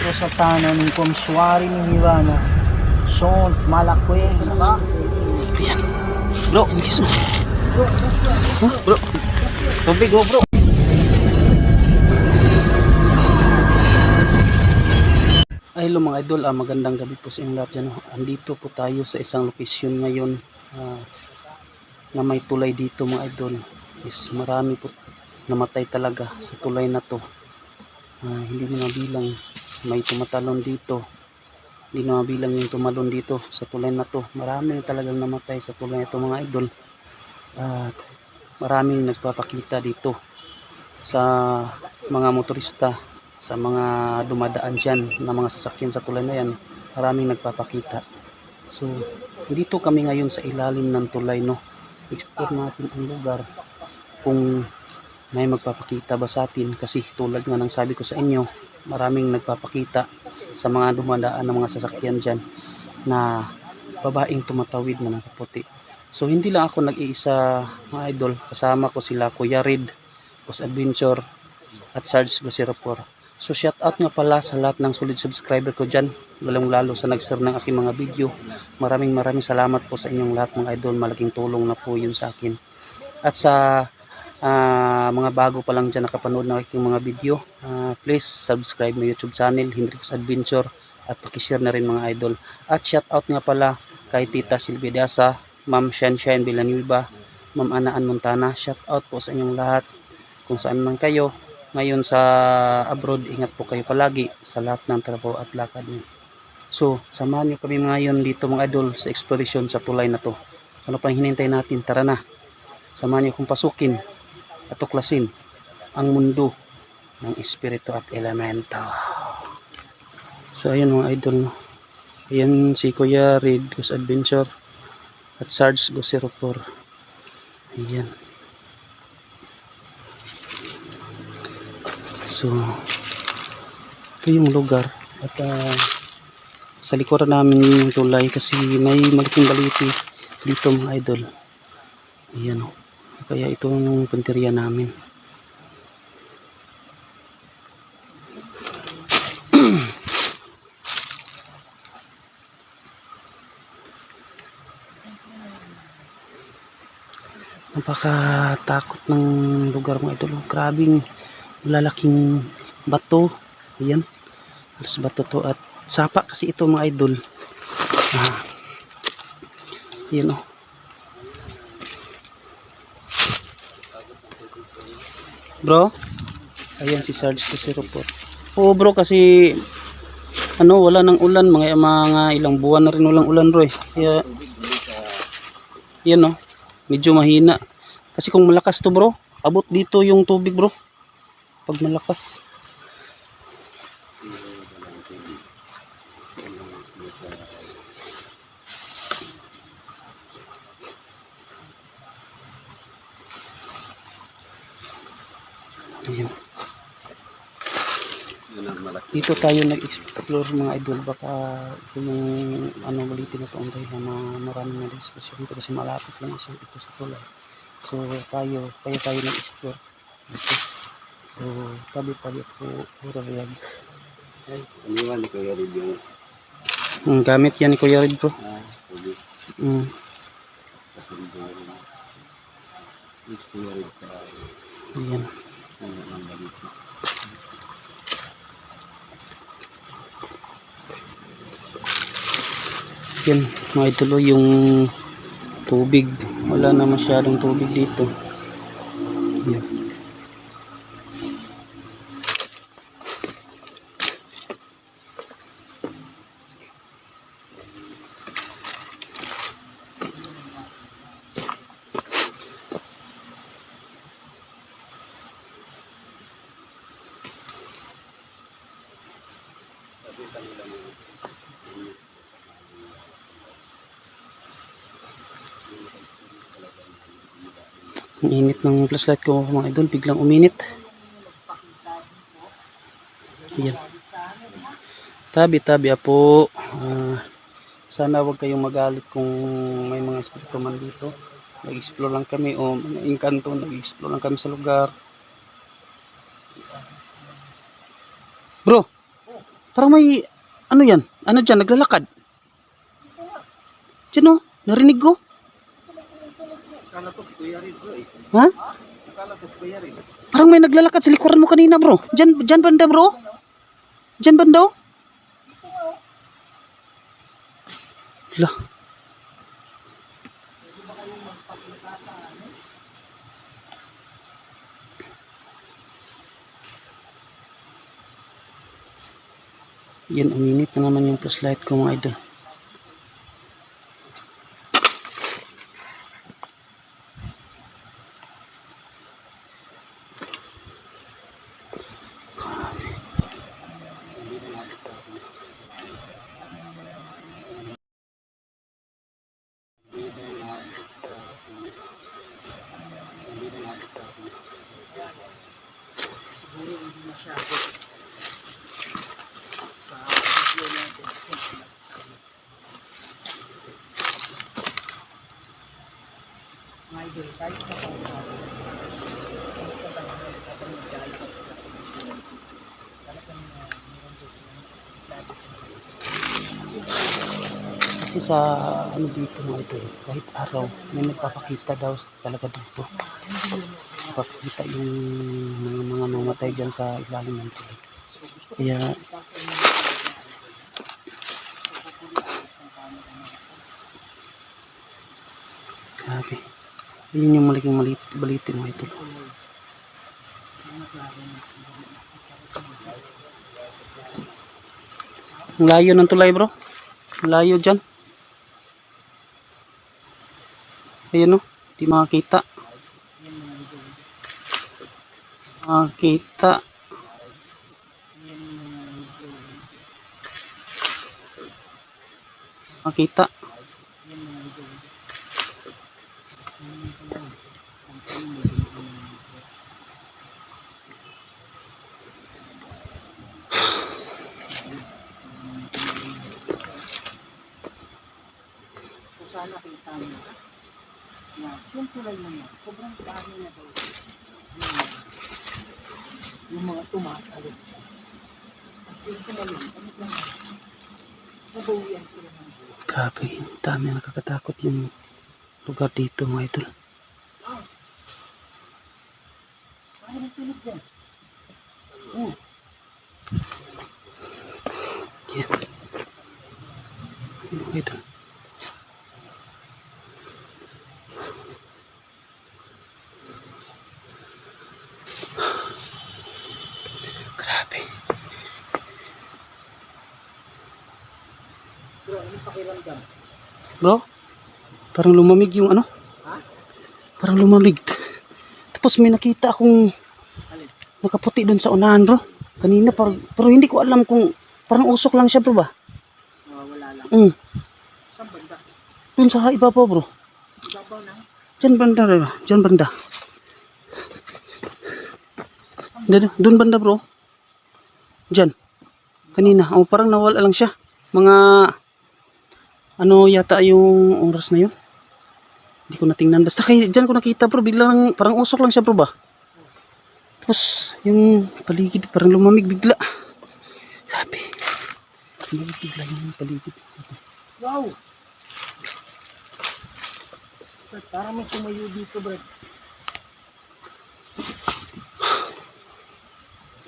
dito sa tanan ng kumsuari ni Hirana. Son, malakwe. Ayan. Bro, hindi sa. Bro. Tubig oh, bro. Ay, hello mga idol, magandang gabi po sa inyong lahat dyan. Andito po tayo sa isang lokasyon ngayon na may tulay dito mga idol. Is marami po namatay talaga sa tulay na to. Hindi na mabilang, may tumatalon dito. Hindi na mabilang yung tumalon dito sa tulay na to. Marami talagang namatay sa tulay na to mga idol. Maraming nagpapakita dito sa mga motorista, sa mga dumadaan dyan na mga sasakyan sa tulay na yan. Maraming nagpapakita. So dito kami ngayon sa ilalim ng tulay, no. Explore natin ang lugar kung may magpapakita ba sa atin, kasi tulad nga ng sabi ko sa inyo, maraming nagpapakita sa mga dumadaan ng mga sasakyan dyan na babaeng tumatawid na nakaputi. So hindi lang ako nag-iisa mga idol, kasama ko sila Kuya Red, Boss Adventure at Sarge Gusirapor. So shout out nga pala sa lahat ng solid subscriber ko dyan, lalong lalo sa nag-share ng aking mga video. Maraming salamat po sa inyong lahat mga idol, malaking tulong na po yun sa akin. At sa mga bago pa lang dyan nakapanood ng aking mga video, please subscribe my YouTube channel, Hendrix Adventure, at pakishare na rin mga idol. At shout out nga pala kay Tita Silvia Dasa, Ma'am Shanshan Villanueva, Ma'am Anaan Montana. Shout out po sa inyong lahat kung saan man kayo ngayon sa abroad. Ingat po kayo palagi sa lahat ng trabaho at lakad niyo. So samahan niyo kami ngayon dito mga idol sa exploration sa tulay na to. Ano pang hinintay natin? Tara na, samahan niyo kong pasukin at tuklasin ang mundo ng espiritu at elemento. So ayun mga idol, no? Ayan si Kuya Red, Boss Adventure at Sarge Gusirapor. Ayan. So ito yung lugar at sa likuran namin yung tulay kasi may malaking baliti dito mga idol. Ayan o. Kaya ito yung punteriya namin. Napakatakot ng lugar mga idol. Grabing lalaking bato. Ayan. Alas bato to at sapa kasi ito mga idol. Ayan o. Bro, ayan si Sarge Gusirapor. Oo bro, kasi wala nang ulan, mga ilang buwan na rin walang ulan bro eh. Kaya yan medyo mahina. Kasi kung malakas to bro, abot dito yung tubig bro. Pag malakas. Ayan. Dito tayo nag-explore mga idol, baka ito yung balitin na taong dahil na marami na diskusyon kasi malapit lang ito sa tulay. So tayo nag-explore dito. So tabi-tabi po puro yan. Aniwan ni Kuya Red yung gamit yan ni Kuya Red bro. Ayan. Yan mga idol, yung tubig, wala na masyadong tubig dito. Yan. Ang init ng flashlight ko mga idol, biglang uminit. Ayan. Tabi-tabi po. Sana wag kayong magalit kung may mga espiritu man dito. Nag-explore lang kami o na-engkanto, nag-explore lang kami sa lugar. Bro, Parang may, ano yan? Ano dyan? Naglalakad? Diyan o, narinig ko. Akala ko si Kuya rin bro eh. Ha? Akala ko si Kuya rin. Parang may naglalakad sa likuran mo kanina bro. Dyan banda bro? Dyan banda o? Lah. Yan, uminit na naman yung flashlight ko mga idol. Mga idol, kahit sa pangkalan, kahit sa pangkalan, kapag naglalakad sila sa mga talagang meron doon sila. Kasi sa ano dito mga idol, kahit araw, may nagpapakita daw talaga dito. Papakita yung mga namatay dyan sa ilalim ng tubig. Kaya grabe. Yun yung malaking baliti mga idol. Ang layo ng tulay bro. Ang layo dyan. Ayan o, di makakita. Makakita. Makita. Kung sana kita mo na siyempre lang naman, sobrang dami na daw yung mga tumatalo. At yun sila yun, ano lang, nabawian sila ng buhay. Grabe, yung dami nakakatakot yung lugar dito mga idol. Ano yung tulog dyan? Yan. Yung mga idol. Grabe. Bro, anong pakiramdam? Bro, parang lumamig yung ano? Ha? Parang lumamig. Tapos may nakita akong Alin? nakaputi doon sa unahan bro. Kanina pero hindi ko alam kung parang usok lang siya bro ba? Wala lang. Saan banda? Doon sa ibabaw bro. Ibabaw na? Diyan banda bro. Diyan banda. Doon banda bro. Diyan. Kanina. Oh, parang nawala lang siya. Mga ano yata yung oras na yun. Hindi ko natingnan. Basta diyan ko nakita bro. Biglang parang usok lang siya bro ba? Tapos yung paligid parang lumamig bigla. Grabe. Lumamig bigla yung paligid. Wow! Brad, parang may tumayo dito, Brad.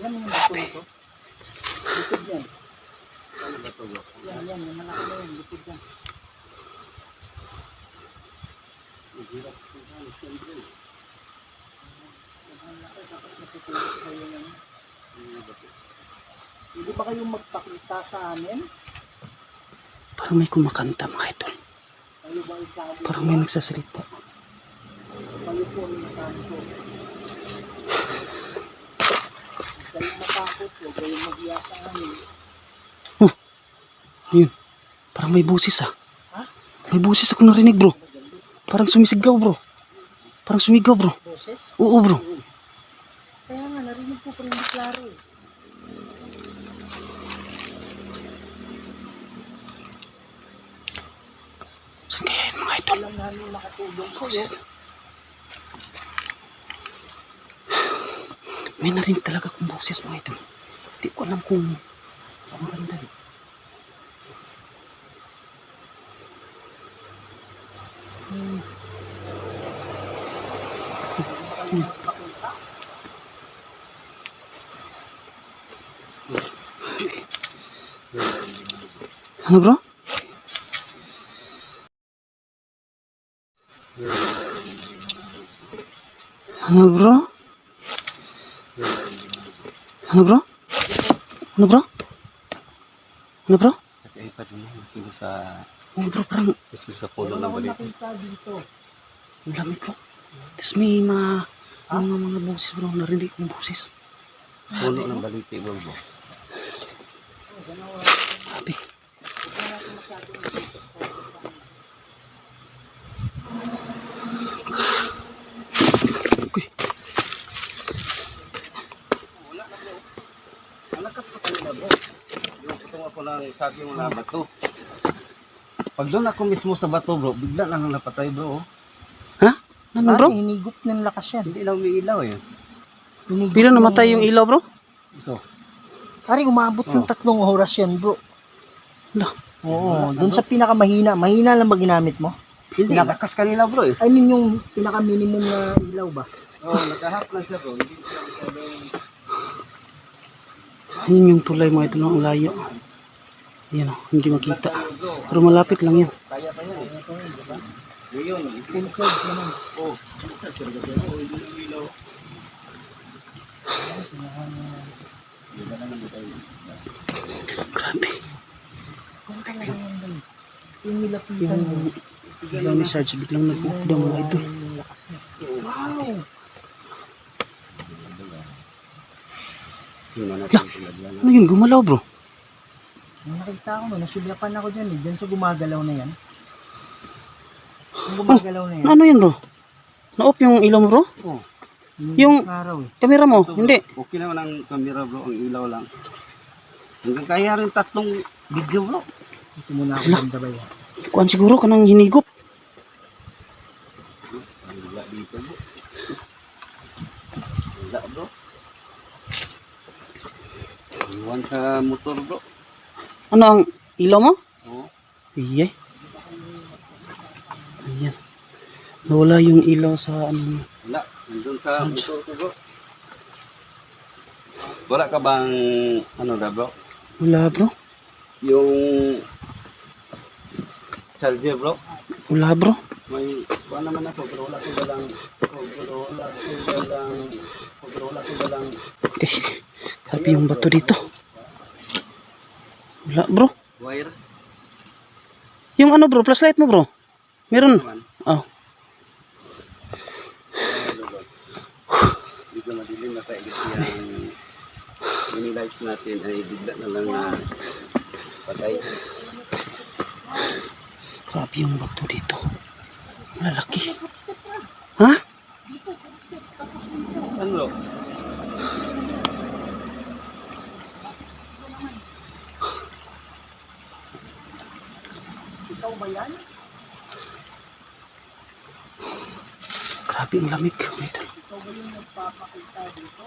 Yan yung bato to. Likod yan. Yan, yung malaki na yan. Likod yan. Hindi ba kayong magpakita sa amin? Parang may kumakanta mga idol. Kayo ba ikaw? Parang may nagsasalita. Kayo po ang nakanto. Huwag kayong matakot. Huwag kayong mag-iya sa amin. Yun. Parang may busis ah. Ha? May busis ako narinig bro. Parang sumisigaw bro. Parang sumigaw bro. Boses? Oo bro. Kaya nga, narinig ko pero hindi klaro eh. Saan kaya yun mga idol? Alam namin makatulong sa'yo. May narinig talaga akong boses mga idol. Hindi ko alam kung Sama lang dali. Ano bro? Ano bro? Ano bro? Ano bro? Ano bro? Kakaiba din yan. Mismo sa, Oh bro, parang mismo sa puno Wala ng akong balita. nakita dito. ang lamig bro. Tapos may mga boses bro, narinig kong boses. Puno ng balita, bro. Grabe. Uy, Malakas pa kanila, bro. Yung putong ako ng sabi mo na bato. Pag doon ako mismo sa bato, bro, bigla lang napatay, bro. Oh. ano bro? Hinigop ng lakas yan. Hindi na umiilaw eh. Hinigop Bila namatay yung ilaw bro? Ito. Pare, umabot ng 3 oras yan, bro. Lah. Oo, dun sa pinakamahina. Mahina lang ba ginamit mo? Hindi, lakas kanila, bro eh. I mean, yung pinaka-minimum na ilaw ba? Oh, nakahap lang siya, bro. Hindi siya masyadong... Yun yung tulay mo, ito ang layo. Yan o, hindi makita. Pero malapit lang yan. Kaya pa yan eh. Ngayon, Full charge naman. oh, hindi na umiilaw. Grabe. Kung talaga yan ba? Yung nilapitan mo. Yung ilaw ni Sarge biglang nag-uukdaw mga ito. Wow! Tingnan natin kung naglan. Ano yun, gumalaw bro? Nung nakita ko, nasuglapan ako dyan eh. Dyan sa gumagalaw na yan. Yung gumagalaw na yan. Ano yun bro? Na-off yung ilaw mo bro? Oh, yung- araw eh. Kamera mo? ito, bro. Hindi. Okay naman ang camera, bro. Ang ilaw lang. Hanggang kaya rin 3 video, bro. Ito muna ako bandabay. Kuan siguro ka nang hinigop. Wala dito, bro. Wala, bro. Iwan sa motor, bro. Ano ang ilaw mo? Oo. Iye. Ayan. Nawala yung ilaw sa ano. Wala. Nandun sa Sarge. motor ko, bro. Wala ka bang, ano na, bro? Wala bro. Yung charger, bro. Wala bro. May, kuha naman ako, pero wala ko balang, wala ko balang, Okay. Grabe yung bato dito. Wala bro. wire. Yung ano bro, flashlight mo bro. Meron. Naman. Oh. Dito madilim na tayo kasi yung mini lights natin ay bigla na lang na patay. Grabe yung bato dito. Lalaki. Ha? Ano, bro? Ikaw ba yan? Grabe ang lamig. Wait. Ikaw ba yung nagpapakita dito?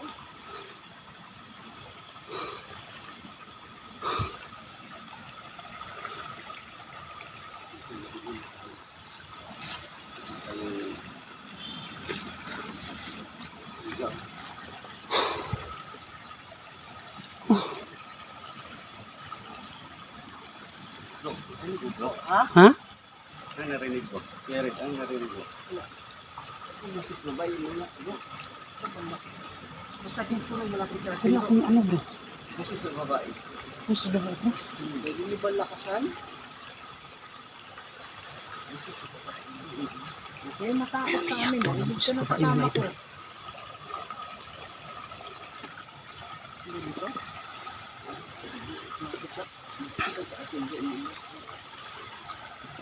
Bro, ano ko, bro? Ha? Ang narinig ko. Kaya rin, ang narinig ko. Ang masis na ba yun na, bro? Basta dito na malapit sa Wala kung ano bro. Masis na babae. Puso na bro. Pwede niyo ba lakasan? Masis na babae. Kaya matakot sa amin. Narinig ka na Babae kasama na ko. ito. Dito?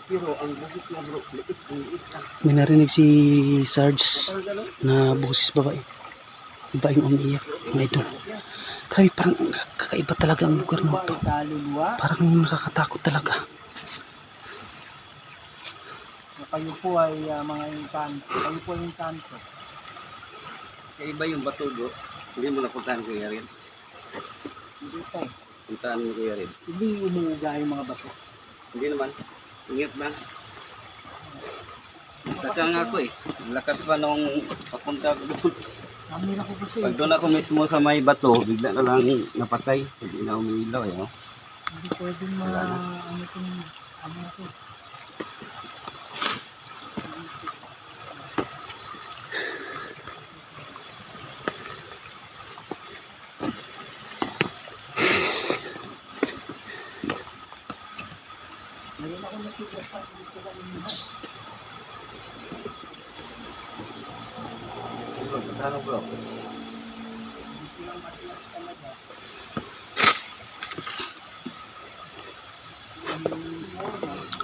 Pero ang masis na, bro, liit, ang liit lang. May narinig si Sarge Parang gano'n. na boses babae. Babaeng umiiyak. Mga idol. Grabe parang kakaiba talaga ang lugar na ito. Kaluluwa. Parang nakakatakot talaga. Na kayo po ay mga intanto. Kayo po ay intanto. Kaya iba yung bato, bro. Hindi mo napuntahan ko yan. Hindi tayo. Puntaan mo Kuya Red. Hindi umuuga yung mga bato. Hindi naman. Ingat lang. Tatsa nga ako eh. Ang lakas pa nung papunta ko doon. Kamera ko kasi. Pag doon ako mismo sa may bato, bigla na lang napatay. Hindi na umiilaw eh. Oh. Hindi pwedeng Wala na. ano itong camera ko. Meron ako nakikita dito kanina. Bro, patano bro? Dito lang matilas talaga.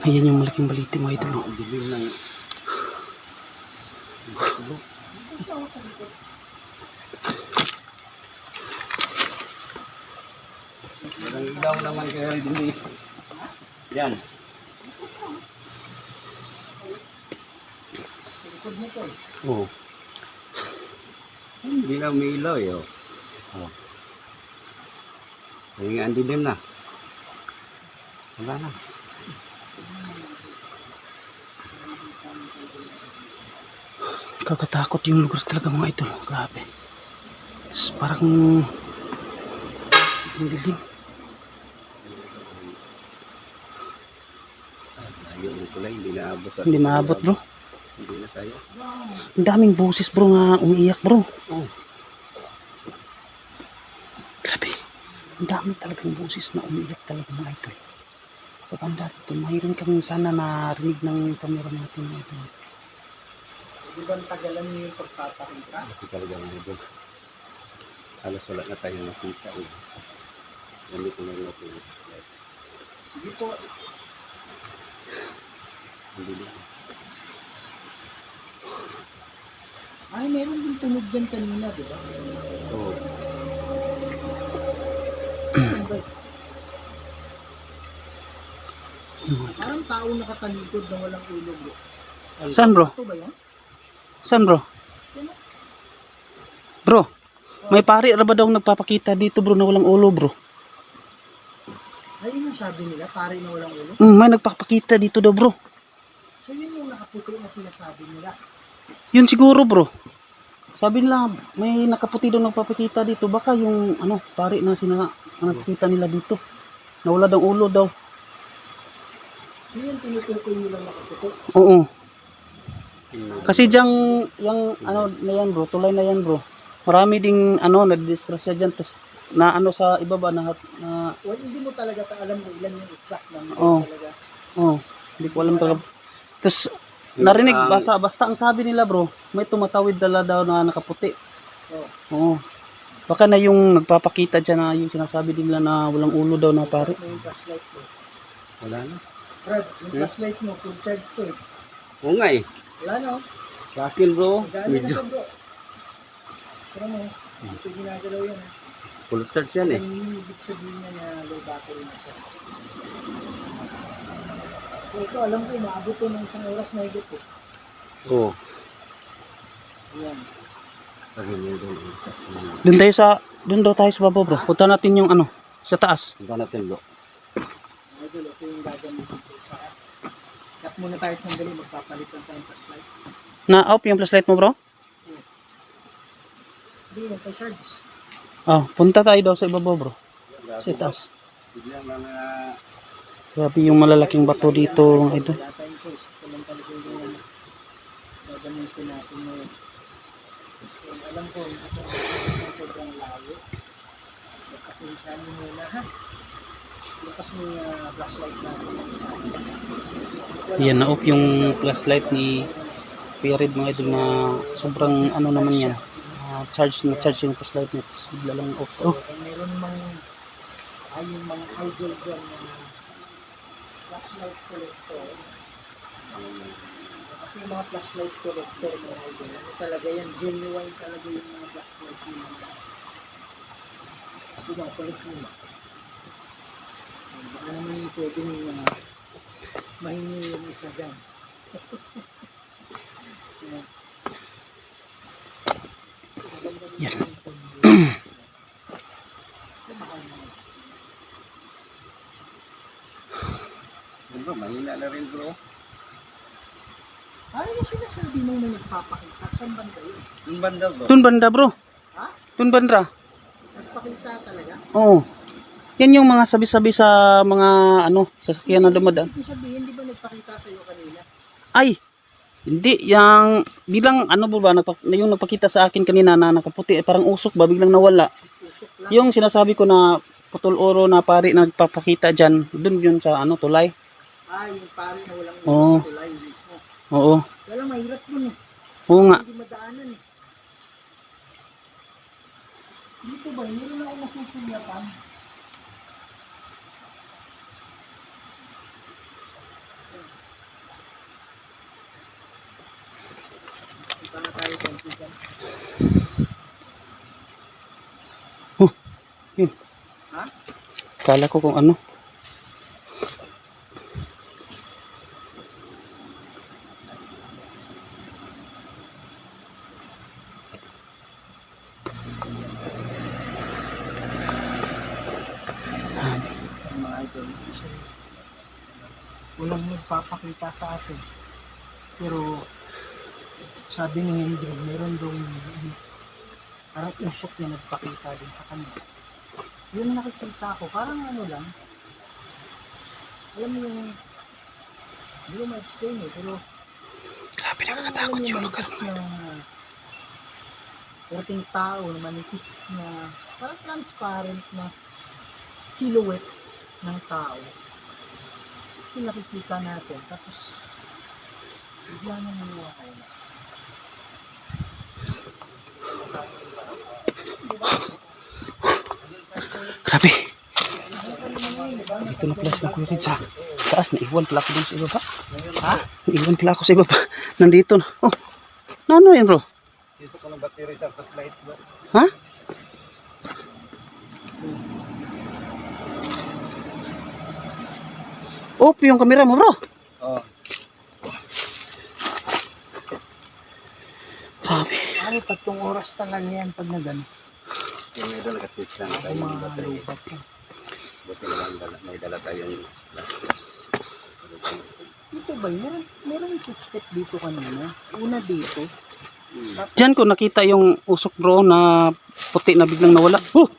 Ayan yung malaking baliti mga idol. Ang dilim ng... Walang ilaw naman kaya rin din eh. Yan. Likod nito eh. Oo. Hindi na umiilaw eh. Oh. Oh. Kaya nga ang dilim na. Wala na. Kakatakot yung lugar talaga mga idol. Grabe. Tapos parang hindi din. Ayun yung kulay, hindi naabot sa... Hindi maabot bro. Hindi na tayo. Ang daming boses bro nga umiiyak bro. Oh. Grabe. Ang dami talagang boses na umiiyak talaga mga idol. Sa banda dito, mayroon kami sana narinig ng camera natin mga idol. Di ba tagalan niyo yung pagpapakita? Kasi talaga mga doon. Halos wala na tayo nakita. Eh. Hindi ko na natin. Sige po. Hindi na. Ay, meron din tunog dyan kanina, di ba? Oo. Parang tao nakatalikod na walang ulo, bro. Saan bro? Ito ba yan? Saan bro? Bro, may pari na ba daw nagpapakita dito bro na walang ulo bro? Ay, yun ang sabi nila, pare na walang ulo. May nagpapakita dito daw bro. So yun yung nakaputi na sinasabi nila. Yun siguro bro. Sabi nila may nakaputi daw nagpapakita dito. Baka yung ano, pari na nakikita nila dito. Na wala daw ulo daw. So yun tinutukoy nilang nakaputi. Oo. Kasi diyang yung ano na yan bro, tulay na yan bro. Marami ding ano nagdisgrasya diyan tas na ano sa ibaba na Well, hindi mo talaga alam kung ilan yung exact number Oo. talaga. hindi ko alam talaga. Tapos narinig basta ang sabi nila bro, may tumatawid dala daw na nakaputi. Oh. Oo. Baka na yung nagpapakita diyan na yung sinasabi nila na walang ulo daw na pare. May flashlight mo. Wala na. Brad, yung flashlight mo, full charge to eh. Oo nga eh. Wala na oh. Sa akin bro, Gano'n na medyo siya bro. Pero mo, ito ginagalaw yan eh. full charge yan eh. Ang ibig sabihin niya na low battery na siya. So ito, alam ko, maabot to ng isang oras na higit eh. Oo. Ayan. Sabi niyo doon. Doon daw tayo sa baba bro. Punta natin yung ano, sa taas. Punta natin bro. Idol, ito yung gagamitin ko sa... Cut muna tayo sandali, magpapalit lang tayong flashlight. Na-off yung flashlight mo bro? Hindi, yung pa charge. Punta tayo daw sa ibaba bro. Sa taas. Biglang mga... Grabe yung malalaking bato dito mga idol. Wala tayong choice. Ito lang talaga yung gagamitin natin ngayon. So, alam ko, ito ang sobrang layo. Pasensya nyo muna ha. Lakas mo yung flashlight natin. Yan, na-off yung flashlight ni Pirid mga idol na sobrang ano naman yan. Charge yung flashlight niya. Bigla lang off. So, kung meron yung mga idol dyan na flashlight collector. Kasi yung mga flashlight collector mga idol, ano talaga yan, genuine talaga yung mga flashlight nila. Ito ba, collect mo ba? Baka naman yung pwedeng mahingi yung isa dyan. Yan. bro, mahina na rin bro. Ano yung sinasabi mong may nagpapakita? Saan banda yun? Yung banda bro. Dun banda bro. Ha? Dun banda. Nagpakita talaga? Oo. Yan yung mga sabi-sabi sa mga ano, sasakyan na dumadaan. Ibig sabihin, di ba nagpakita sa'yo kanina? Ay, hindi. Yang bilang ano ba, yung nagpakita sa akin kanina na nakaputi, parang usok ba, biglang nawala. Usok lang. Yung sinasabi ko na putol oro na pari nagpapakita dyan, dun yun sa ano, tulay. Yung pare na walang Oo. tulay mismo. Oo. Kaya lang mahirap dun eh. Oo nga. Hindi madaanan eh. Dito ba, meron ako nasusulyapan. Punta na tayo konti dyan. Yun. Ha? Kala ko kung ano. Mga idol. Walang nagpapakita sa atin. Pero sabi ni Hendro, meron dong parang usok na nagpakita din sa kanya. Yung nakikita ko, parang ano lang. Alam mo yung hindi ko ma-explain eh, pero Grabe parang alam mo yung manipis na perting tao na manipis na parang transparent na silhouette ng tao. Yung nakikita natin, tapos bigla na naniwakay na. Grabe. Ito na pala sa kuya sa taas. Naiwan pala ako dun sa ibaba. Ha? Naiwan pala ako sa ibaba. Nandito na. Oh, ano yan bro? Dito ko ng battery sa flashlight bro. Ha? Off yung kamera mo bro. Oh. Grabe. Ano, 3 oras talaga yan pag nagano. Yung may dala ka-switch lang tayo Ang ng mga battery. lubat yan. Buti na lang may dala tayong Dito ba, meron footstep dito kanina. Una dito. Diyan ko nakita yung usok bro na puti na biglang nawala. Oh!